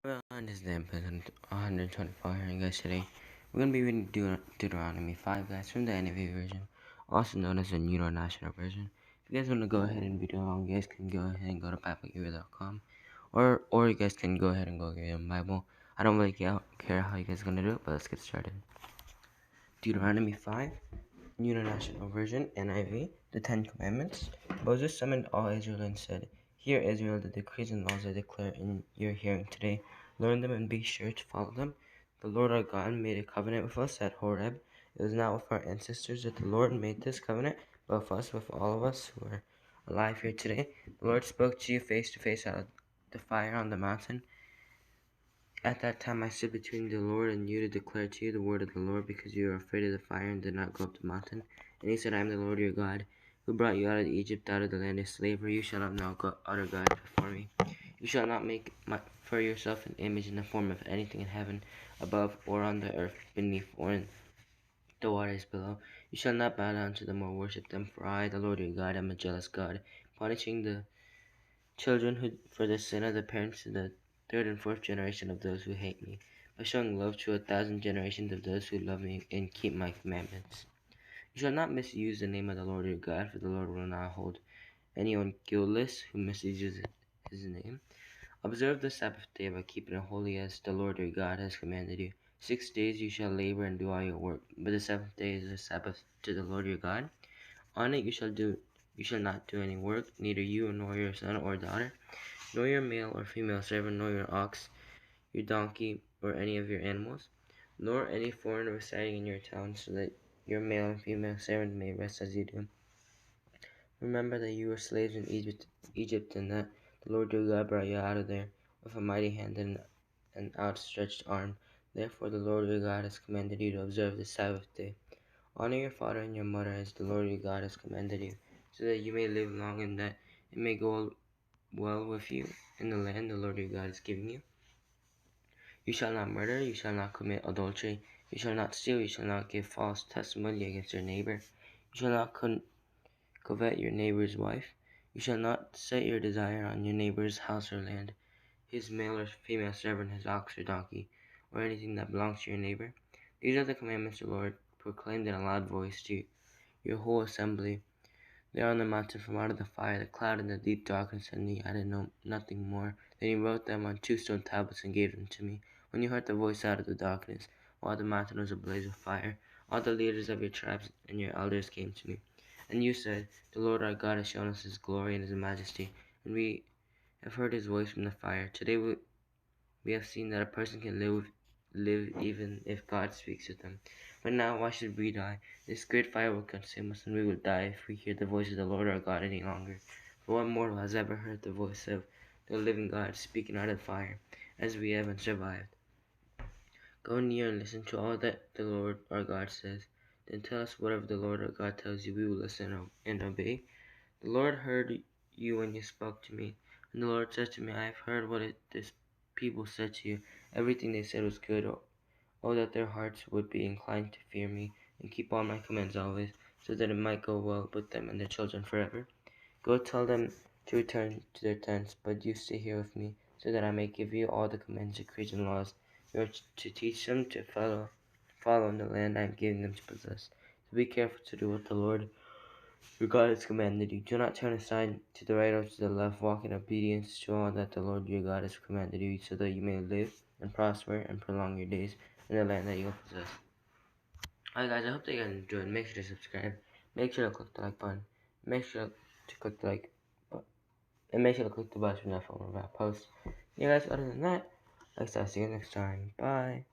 Well, on this day, episode 124 here, guys. Today, we're going to be reading Deuteronomy 5, guys, from the NIV version, also known as the International version. If you guys want to go ahead and read along, you guys can go ahead and go to BibleGiver.com, or you guys can go ahead and go get your Bible. I don't really care how you guys are going to do it, but let's get started. Deuteronomy 5, International version, NIV, the Ten Commandments. Moses summoned all Israel and said, "Hear, Israel, the decrees and laws I declare in your hearing today. Learn them and be sure to follow them. The Lord our God made a covenant with us at Horeb. It was not with our ancestors that the Lord made this covenant, but with us, with all of us who are alive here today. The Lord spoke to you face to face out of the fire on the mountain. At that time I stood between the Lord and you to declare to you the word of the Lord, because you were afraid of the fire and did not go up the mountain. And he said, I am the Lord your God, who brought you out of Egypt, out of the land of slavery. You shall have no other gods before me. You shall not make for yourself an image in the form of anything in heaven above, or on the earth beneath, or in the waters below. You shall not bow down to them or worship them, for I, the Lord your God, am a jealous God, punishing the children for the sin of the parents to the third and fourth generation of those who hate me, by showing love to 1,000 generations of those who love me and keep my commandments. You shall not misuse the name of the Lord your God, for the Lord will not hold anyone guiltless who misuses his name. Observe the Sabbath day by keeping it holy, as the Lord your God has commanded you. 6 days you shall labor and do all your work, but the seventh day is a Sabbath to the Lord your God. On it you shall not do any work, neither you nor your son or daughter, nor your male or female servant, nor your ox, your donkey, or any of your animals, nor any foreigner residing in your town, so that your male and female servant may rest as you do. Remember that you were slaves in Egypt, and that the Lord your God brought you out of there with a mighty hand and an outstretched arm. Therefore the Lord your God has commanded you to observe the Sabbath day. Honor your father and your mother, as the Lord your God has commanded you, so that you may live long and that it may go well with you in the land the Lord your God is giving you. You shall not murder, you shall not commit adultery, you shall not steal, you shall not give false testimony against your neighbor, you shall not covet your neighbor's wife, you shall not set your desire on your neighbor's house or land, his male or female servant, his ox or donkey, or anything that belongs to your neighbor. These are the commandments the Lord proclaimed in a loud voice to your whole assembly there on the mountain from out of the fire, the cloud, and the deep darkness, and he added nothing more. Then he wrote them on 2 stone tablets and gave them to me. When you heard the voice out of the darkness, while the mountain was ablaze with fire, all the leaders of your tribes and your elders came to me. And you said, The Lord our God has shown us his glory and his majesty, and we have heard his voice from the fire. Today we have seen that a person can live even if God speaks with them. But now why should we die? This great fire will consume us, and we will die if we hear the voice of the Lord our God any longer. For what mortal has ever heard the voice of the living God speaking out of fire, as we have and survived? Go near and listen to all that the Lord our God says. Then tell us whatever the Lord our God tells you. We will listen and obey. The Lord heard you when you spoke to me. And the Lord said to me, I have heard what this people said to you. Everything they said was good. Oh, that their hearts would be inclined to fear me and keep all my commands always, so that it might go well with them and their children forever. Go tell them to return to their tents, but you stay here with me, so that I may give you all the commands, decrees, and laws. You are to teach them to follow in the land I am giving them to possess. So be careful to do what the Lord your God has commanded you. Do not turn aside to the right or to the left. Walk in obedience to all that the Lord your God has commanded you, so that you may live and prosper and prolong your days in the land that you will possess. Alright guys, I hope that you guys enjoyed. Make sure to subscribe. Make sure to click the like button. Make sure to click the like button. And make sure to click the button for that phone about posts. Yeah guys, other than that, I'll see you next time. Bye.